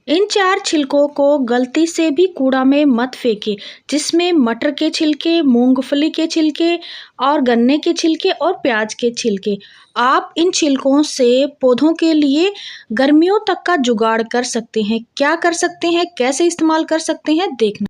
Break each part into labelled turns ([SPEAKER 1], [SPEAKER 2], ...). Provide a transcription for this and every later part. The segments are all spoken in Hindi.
[SPEAKER 1] इन 4 छिलकों को गलती से भी कूड़ा में मत फेंकें, जिसमें मटर के छिलके, मूँगफली के छिलके और गन्ने के छिलके और प्याज के छिलके। आप इन छिलकों से पौधों के लिए गर्मियों तक का जुगाड़ कर सकते हैं। क्या कर सकते हैं, कैसे इस्तेमाल कर सकते हैं, देखना।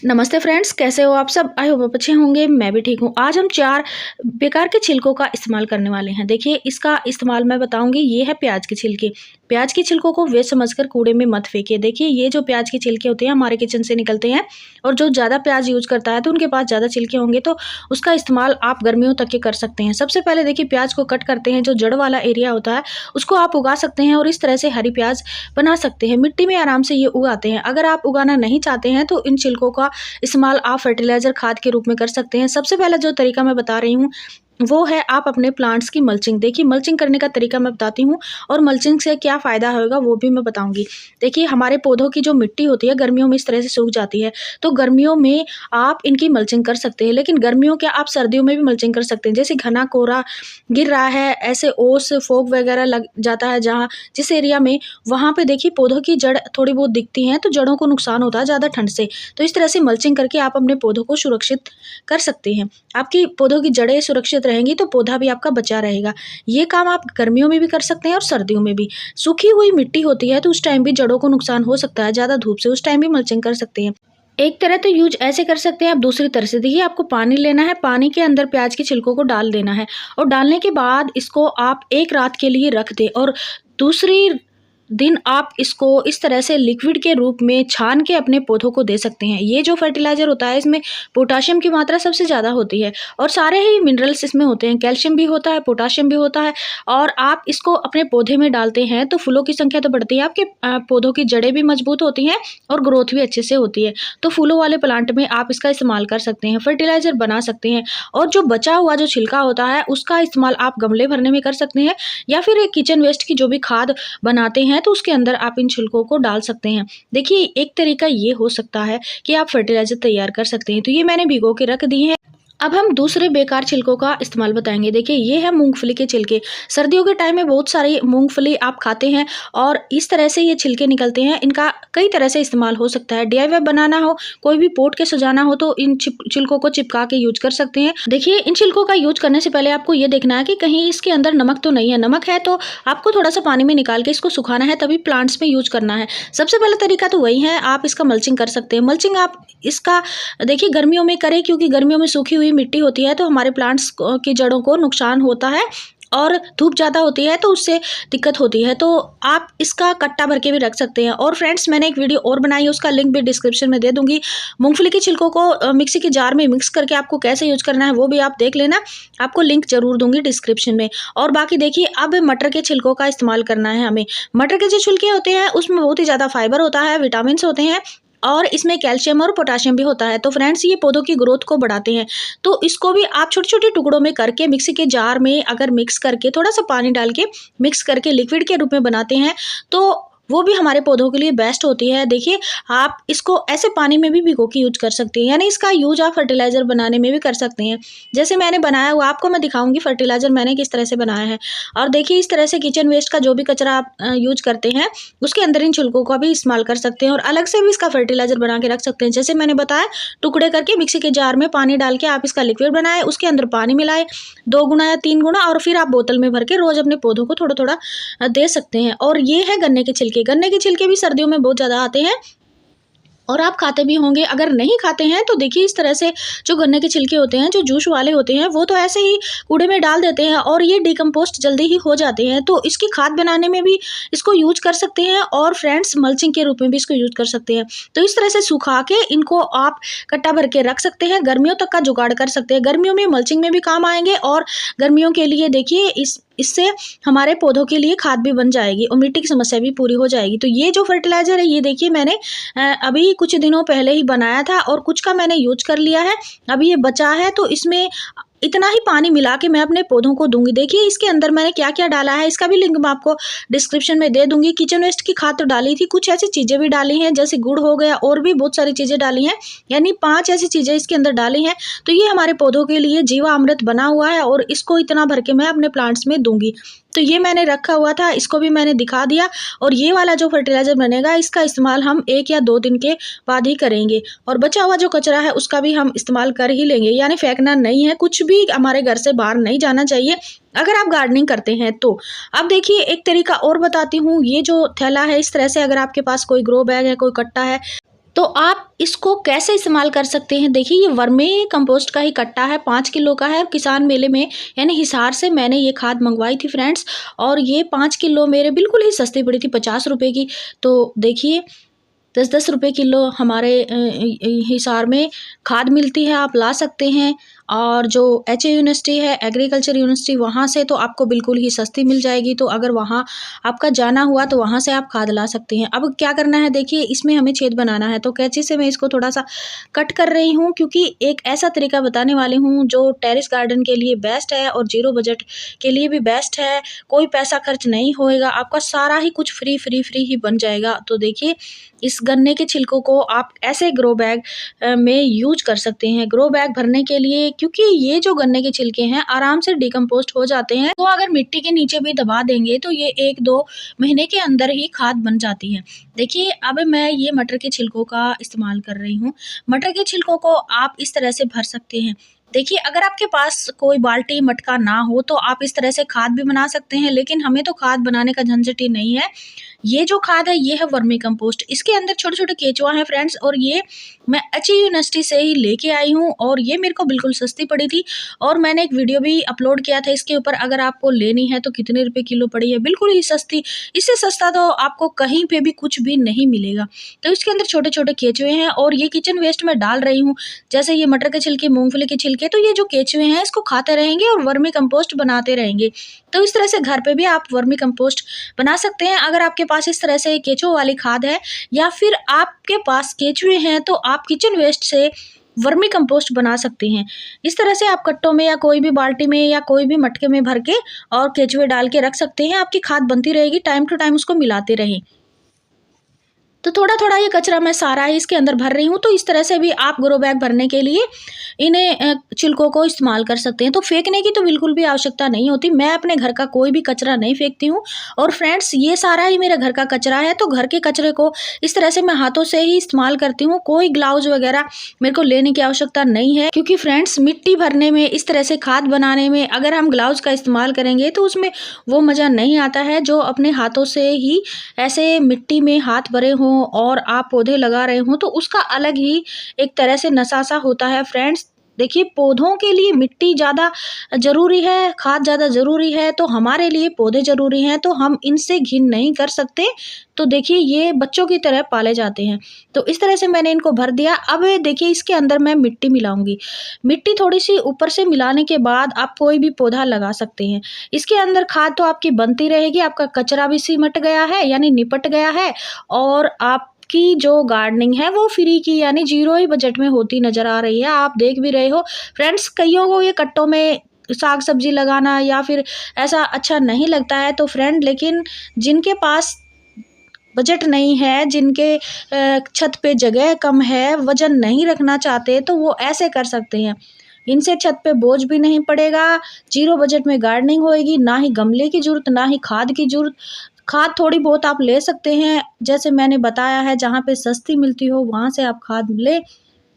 [SPEAKER 1] नमस्ते फ्रेंड्स, कैसे हो आप सब? आई होप आप अच्छे होंगे, मैं भी ठीक हूँ। आज हम 4 बेकार के छिलकों का इस्तेमाल करने वाले हैं। देखिए, इसका इस्तेमाल मैं बताऊँगी। ये है प्याज के छिलके। प्याज के छिलकों को वेस्ट समझकर कूड़े में मत फेंकिए। देखिए, ये जो प्याज के छिलके होते हैं हमारे किचन से निकलते हैं, और जो ज़्यादा प्याज यूज़ करता है तो उनके पास ज़्यादा छिलके होंगे, तो उसका इस्तेमाल आप गर्मियों तक के कर सकते हैं। सबसे पहले देखिए, प्याज को कट करते हैं। जो जड़ वाला एरिया होता है उसको आप उगा सकते हैं और इस तरह से हरी प्याज बना सकते हैं। मिट्टी में आराम से ये उगाते हैं। अगर आप उगाना नहीं चाहते हैं तो इन छिलकों का इस्तेमाल आप फर्टिलाइज़र खाद के रूप में कर सकते हैं। सबसे पहला जो तरीका मैं बता रही हूँ, वो है आप अपने प्लांट्स की मल्चिंग। देखिए, मल्चिंग करने का तरीका मैं बताती हूँ, और मल्चिंग से क्या फ़ायदा होगा वो भी मैं बताऊँगी। देखिए, हमारे पौधों की जो मिट्टी होती है गर्मियों में इस तरह से सूख जाती है, तो गर्मियों में आप इनकी मल्चिंग कर सकते हैं। लेकिन गर्मियों क्या, आप सर्दियों में भी मल्चिंग कर सकते हैं। जैसे घना कोहरा गिर रहा है, ऐसे ओस, फोग वगैरह लग जाता है जहाँ जिस एरिया में, वहाँ पे देखिए पौधों की जड़ थोड़ी बहुत दिखती हैं, तो जड़ों को नुकसान होता है ज़्यादा ठंड से। तो इस तरह से मल्चिंग करके आप अपने पौधों को सुरक्षित कर सकते हैं। आपकी पौधों की जड़ें सुरक्षित रहेंगी तो पौधा भी आपका बचा रहेगा। ये काम आप गर्मियों में भी कर सकते हैं और सर्दियों में भी। सूखी हुई मिट्टी होती है तो उस टाइम भी जड़ों को नुकसान हो सकता है ज़्यादा धूप से, उस टाइम भी मल्चिंग कर सकते हैं। एक तरह तो यूज ऐसे कर सकते हैं, आप दूसरी तरह से देखिए, आपको पानी लेना है, पानी के अंदर प्याज के छिलकों को डाल देना है, और डालने के बाद इसको आप 1 रात के लिए रख दें, और दूसरी दिन आप इसको इस तरह से लिक्विड के रूप में छान के अपने पौधों को दे सकते हैं। ये जो फर्टिलाइज़र होता है इसमें पोटाशियम की मात्रा सबसे ज़्यादा होती है, और सारे ही मिनरल्स इसमें होते हैं। कैल्शियम भी होता है, पोटाशियम भी होता है, और आप इसको अपने पौधे में डालते हैं तो फूलों की संख्या तो बढ़ती है, आपके पौधों की जड़ें भी मजबूत होती हैं और ग्रोथ भी अच्छे से होती है। तो फूलों वाले प्लांट में आप इसका इस्तेमाल कर सकते हैं, फर्टिलाइज़र बना सकते हैं। और जो बचा हुआ जो छिलका होता है उसका इस्तेमाल आप गमले भरने में कर सकते हैं, या फिर एक किचन वेस्ट की जो भी खाद बनाते हैं तो उसके अंदर आप इन छिलकों को डाल सकते हैं। देखिए, एक तरीका ये हो सकता है कि आप फर्टिलाइज़र तैयार कर सकते हैं। तो ये मैंने भिगो के रख दी हैं। अब हम दूसरे बेकार छिलकों का इस्तेमाल बताएँगे। देखिए, ये है मूँगफली के छिलके। सर्दियों के टाइम में बहुत सारी मूँगफली आप खाते हैं और इस तरह से ये छिलके निकलते हैं। इनका कई तरह से इस्तेमाल हो सकता है। डीआईवाई बनाना हो, कोई भी पोट के सजाना हो तो इन छिलकों को चिपका के यूज़ कर सकते हैं। देखिए, इन छिलकों का यूज़ करने से पहले आपको ये देखना है कि कहीं इसके अंदर नमक तो नहीं है। नमक है तो आपको थोड़ा-सा पानी में निकाल के इसको सुखाना है, तभी प्लांट्स में यूज़ करना है। सबसे पहला तरीका तो वही है, आप इसका मल्चिंग कर सकते हैं। मल्चिंग आप इसका देखिए गर्मियों में करें, क्योंकि गर्मियों में सूखी हुई मिट्टी होती है तो हमारे प्लांट्स की जड़ों को नुकसान होता है, और धूप ज़्यादा होती है तो उससे दिक्कत होती है। तो आप इसका कट्टा भर के भी रख सकते हैं। और फ्रेंड्स, मैंने एक वीडियो और बनाई है, उसका लिंक भी डिस्क्रिप्शन में दे दूँगी। मूँगफली के छिलकों को मिक्सी के जार में मिक्स करके आपको कैसे यूज़ करना है वो भी आप देख लेना, आपको लिंक ज़रूर दूँगी डिस्क्रिप्शन में। और बाकी देखिए, अब मटर के छिलकों का इस्तेमाल करना है हमें। मटर के जो छिलके होते हैं उसमें बहुत ही ज़्यादा फाइबर होता है, विटामिन्स होते हैं, और इसमें कैल्शियम और पोटाशियम भी होता है। तो फ्रेंड्स, ये पौधों की ग्रोथ को बढ़ाते हैं। तो इसको भी आप छोटे-छोटे टुकड़ों में करके मिक्सी के जार में अगर मिक्स करके थोड़ा-सा पानी डाल के मिक्स करके लिक्विड के रूप में बनाते हैं, तो वो भी हमारे पौधों के लिए बेस्ट होती है। देखिए, आप इसको ऐसे पानी में भी भिगो के यूज़ कर सकते हैं, यानी इसका यूज़ आप फर्टिलाइज़र बनाने में भी कर सकते हैं। जैसे मैंने बनाया हुआ, आपको मैं दिखाऊँगी फर्टिलाइज़र मैंने किस तरह से बनाया है। और देखिए, इस तरह से किचन वेस्ट का जो भी कचरा आप यूज़ करते हैं, उसके अंदर इन छिलकों का भी इस्तेमाल कर सकते हैं, और अलग से भी इसका फर्टिलाइज़र बना के रख सकते हैं। जैसे मैंने बताया, टुकड़े करके मिक्सी के जार में पानी डाल के आप इसका लिक्विड बनाएँ, उसके अंदर पानी मिलाएँ 2 गुना या 3 गुना, और फिर आप बोतल में भर के रोज़ अपने पौधों को थोड़ा-थोड़ा दे सकते हैं। और ये है गन्ने के छिलके। गन्ने के छिलके भी सर्दियों में बहुत ज़्यादा आते हैं, और आप खाते भी होंगे। अगर नहीं खाते हैं तो देखिए, इस तरह से जो गन्ने के छिलके होते हैं, जो जूस वाले होते हैं, वो तो ऐसे ही कूड़े में डाल देते हैं और ये डिकम्पोस्ट जल्दी ही हो जाते हैं। तो इसकी खाद बनाने में भी इसको यूज़ कर सकते हैं, और फ्रेंड्स, मल्चिंग के रूप में भी इसको यूज़ कर सकते हैं। तो इस तरह से सुखा के इनको आप कट्टा भर के रख सकते हैं, गर्मियों तक का जुगाड़ कर सकते हैं। गर्मियों में मल्चिंग में भी काम आएँगे, और गर्मियों के लिए देखिए इससे हमारे पौधों के लिए खाद भी बन जाएगी और मिट्टी की समस्या भी पूरी हो जाएगी। तो ये जो फर्टिलाइज़र है, ये देखिए मैंने अभी कुछ दिनों पहले ही बनाया था, और कुछ का मैंने यूज़ कर लिया है। अभी ये बचा है, तो इसमें इतना ही पानी मिला के मैं अपने पौधों को दूंगी। देखिए इसके अंदर मैंने क्या क्या डाला है, इसका भी लिंक मैं आपको डिस्क्रिप्शन में दे दूंगी। किचन वेस्ट की खाद तो डाली थी, कुछ ऐसी चीज़ें भी डाली हैं जैसे गुड़ हो गया, और भी बहुत सारी चीज़ें डाली हैं, यानी 5 ऐसी चीज़ें इसके अंदर डाली हैं। तो ये हमारे पौधों के लिए जीवामृत बना हुआ है और इसको इतना भर के मैं अपने प्लांट्स में दूंगी। तो ये मैंने रखा हुआ था, इसको भी मैंने दिखा दिया। और ये वाला जो फर्टिलाइज़र बनेगा इसका इस्तेमाल हम 1 या 2 दिन के बाद ही करेंगे, और बचा हुआ जो कचरा है उसका भी हम इस्तेमाल कर ही लेंगे, यानी फेंकना नहीं है, कुछ भी हमारे घर से बाहर नहीं जाना चाहिए अगर आप गार्डनिंग करते हैं तो। अब देखिए एक तरीका और बताती हूँ, ये जो थैला है इस तरह से अगर आपके पास कोई ग्रो बैग है, कोई कट्टा है, तो आप इसको कैसे इस्तेमाल कर सकते हैं। देखिए ये वर्मी कंपोस्ट का ही कट्टा है, 5 किलो का है, और किसान मेले में यानी हिसार से मैंने ये खाद मंगवाई थी फ्रेंड्स, और ये 5 किलो मेरे बिल्कुल ही सस्ती पड़ी थी, 50 रुपये की। तो देखिए 10-10 रुपये किलो हमारे हिसार में खाद मिलती है, आप ला सकते हैं। और जो एच यूनिवर्सिटी है, एग्रीकल्चर यूनिवर्सिटी, वहाँ से तो आपको बिल्कुल ही सस्ती मिल जाएगी। तो अगर वहाँ आपका जाना हुआ तो वहाँ से आप खाद ला सकते हैं। अब क्या करना है, देखिए इसमें हमें छेद बनाना है, तो कैंची से मैं इसको थोड़ा सा कट कर रही हूँ, क्योंकि एक ऐसा तरीका बताने वाली हूँ जो टेरेस गार्डन के लिए बेस्ट है और जीरो बजट के लिए भी बेस्ट है। कोई पैसा खर्च नहीं होएगा, आपका सारा ही कुछ फ्री फ्री फ्री ही बन जाएगा। तो देखिए इस गन्ने के छिलकों को आप ऐसे ग्रो बैग में यूज कर सकते हैं, ग्रो बैग भरने के लिए, क्योंकि ये जो गन्ने के छिलके हैं आराम से डिकम्पोस्ट हो जाते हैं। तो अगर मिट्टी के नीचे भी दबा देंगे तो ये 1-2 महीने के अंदर ही खाद बन जाती है। देखिए अब मैं ये मटर के छिलकों का इस्तेमाल कर रही हूँ। मटर के छिलकों को आप इस तरह से भर सकते हैं। देखिए अगर आपके पास कोई बाल्टी मटका ना हो तो आप इस तरह से खाद भी बना सकते हैं, लेकिन हमें तो खाद बनाने का झंझट ही नहीं है। ये जो खाद है ये है वर्मी कंपोस्ट, इसके अंदर छोटे छोटे केचुआ हैं फ्रेंड्स, और ये मैं एचई यूनिवर्सिटी से ही लेके आई हूँ, और ये मेरे को बिल्कुल सस्ती पड़ी थी। और मैंने एक वीडियो भी अपलोड किया था इसके ऊपर, अगर आपको लेनी है तो कितने रुपए किलो पड़ी है, बिल्कुल ही सस्ती। इससे सस्ता तो आपको कहीं पे भी कुछ भी नहीं मिलेगा। तो इसके अंदर छोटे छोटे केचुए हैं, और ये किचन वेस्ट में डाल रही हूँ, जैसे ये मटर के छिलके, मूंगफली के छिलके, तो ये जो केचुए हैं इसको खाते रहेंगे और वर्मी कंपोस्ट बनाते रहेंगे। तो इस तरह से घर पे भी आप वर्मी कंपोस्ट बना सकते हैं। अगर आपके पास इस तरह से केचुओं वाली खाद है, या फिर आपके पास केचुए हैं, तो आप किचन वेस्ट से वर्मी कंपोस्ट बना सकते हैं। इस तरह से आप कट्टों में या कोई भी बाल्टी में या कोई भी मटके में भर के और केचुए डाल के रख सकते हैं। आपकी खाद बनती रहेगी, टाइम टू टाइम उसको मिलाते रहें। तो थोड़ा थोड़ा ये कचरा मैं सारा ही इसके अंदर भर रही हूँ। तो इस तरह से भी आप ग्रो बैग भरने के लिए इन्हें छिलकों को इस्तेमाल कर सकते हैं। तो फेंकने की तो बिल्कुल भी आवश्यकता नहीं होती। मैं अपने घर का कोई भी कचरा नहीं फेंकती हूँ, और फ्रेंड्स ये सारा ही मेरे घर का कचरा है। तो घर के कचरे को इस तरह से मैं हाथों से ही इस्तेमाल करती हूँ। कोई ग्लाउज वगैरह मेरे को लेने की आवश्यकता नहीं है, क्योंकि फ्रेंड्स मिट्टी भरने में, इस तरह से खाद बनाने में अगर हम ग्लाउज का इस्तेमाल करेंगे तो उसमें वो मज़ा नहीं आता है जो अपने हाथों से ही ऐसे मिट्टी में हाथ भरे हों और आप पौधे लगा रहे हों, तो उसका अलग ही एक तरह से नशा सा होता है फ्रेंड्स। देखिए पौधों के लिए मिट्टी ज़्यादा ज़रूरी है, खाद ज़्यादा ज़रूरी है, तो हमारे लिए पौधे ज़रूरी हैं, तो हम इनसे घिन नहीं कर सकते। तो देखिए ये बच्चों की तरह पाले जाते हैं। तो इस तरह से मैंने इनको भर दिया। अब देखिए इसके अंदर मैं मिट्टी मिलाऊंगी। मिट्टी थोड़ी सी ऊपर से मिलाने के बाद आप कोई भी पौधा लगा सकते हैं। इसके अंदर खाद तो आपकी बनती रहेगी, आपका कचरा भी सिमट गया है, यानी निपट गया है, और आप की जो गार्डनिंग है वो फ्री की, यानी जीरो ही बजट में होती नज़र आ रही है। आप देख भी रहे हो फ्रेंड्स, कईयों को ये कट्टों में साग सब्जी लगाना या फिर ऐसा अच्छा नहीं लगता है। तो फ्रेंड लेकिन जिनके पास बजट नहीं है, जिनके छत पे जगह कम है, वजन नहीं रखना चाहते, तो वो ऐसे कर सकते हैं। इनसे छत पे बोझ भी नहीं पड़ेगा, जीरो बजट में गार्डनिंग होएगी, ना ही गमले की ज़रूरत, ना ही खाद की ज़रूरत। खाद थोड़ी बहुत आप ले सकते हैं, जैसे मैंने बताया है, जहाँ पे सस्ती मिलती हो वहाँ से आप खाद लें।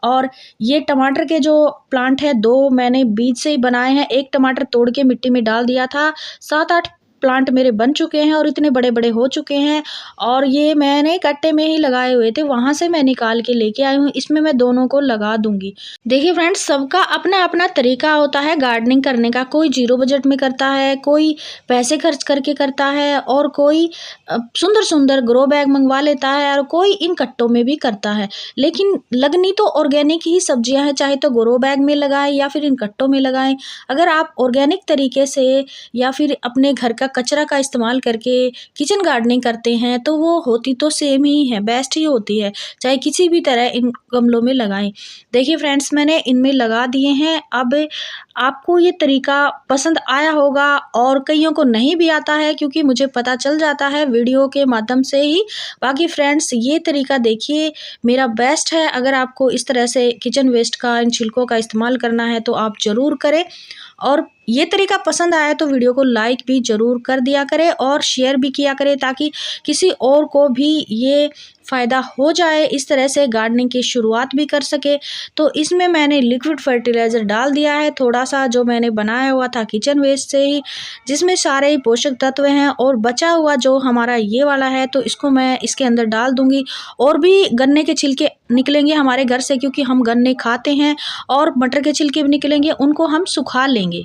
[SPEAKER 1] और ये टमाटर के जो प्लांट है 2 मैंने बीज से ही बनाए हैं। एक टमाटर तोड़ के मिट्टी में डाल दिया था, 7-8 प्लांट मेरे बन चुके हैं और इतने बड़े बड़े हो चुके हैं। और ये मैंने कट्टे में ही लगाए हुए थे, वहाँ से मैं निकाल के लेके आई हूँ। इसमें मैं दोनों को लगा दूंगी। देखिए फ्रेंड्स, सबका अपना अपना तरीका होता है गार्डनिंग करने का। कोई जीरो बजट में करता है, कोई पैसे खर्च करके करता है, और कोई सुंदर सुंदर ग्रो बैग मंगवा लेता है, और कोई इन कट्टों में भी करता है। लेकिन लगनी तो ऑर्गेनिक ही सब्जियां हैं, चाहे तो ग्रो बैग में लगाएं या फिर इन कट्टों में लगाएं। अगर आप ऑर्गेनिक तरीके से या फिर अपने घर का कचरा का इस्तेमाल करके किचन गार्डनिंग करते हैं तो वो होती तो सेम ही है, बेस्ट ही होती है, चाहे किसी भी तरह इन गमलों में लगाएँ। देखिए फ्रेंड्स, मैंने इनमें लगा दिए हैं। अब आपको ये तरीका पसंद आया होगा और कइयों को नहीं भी आता है, क्योंकि मुझे पता चल जाता है वीडियो के माध्यम से ही। बाकी फ्रेंड्स, ये तरीका देखिए मेरा बेस्ट है। अगर आपको इस तरह से किचन वेस्ट का, इन छिलकों का इस्तेमाल करना है तो आप ज़रूर करें। और ये तरीका पसंद आया तो वीडियो को लाइक भी ज़रूर कर दिया करें और शेयर भी किया करें, ताकि किसी और को भी ये फ़ायदा हो जाए, इस तरह से गार्डनिंग की शुरुआत भी कर सके। तो इसमें मैंने लिक्विड फर्टिलाइज़र डाल दिया है थोड़ा-सा, जो मैंने बनाया हुआ था किचन वेस्ट से ही, जिसमें सारे ही पोषक तत्व हैं। और बचा हुआ जो हमारा ये वाला है तो इसको मैं इसके अंदर डाल दूँगी। और भी गन्ने के छिलके निकलेंगे हमारे घर से, क्योंकि हम गन्ने खाते हैं, और मटर के छिलके भी निकलेंगे, उनको हम सुखा लेंगे।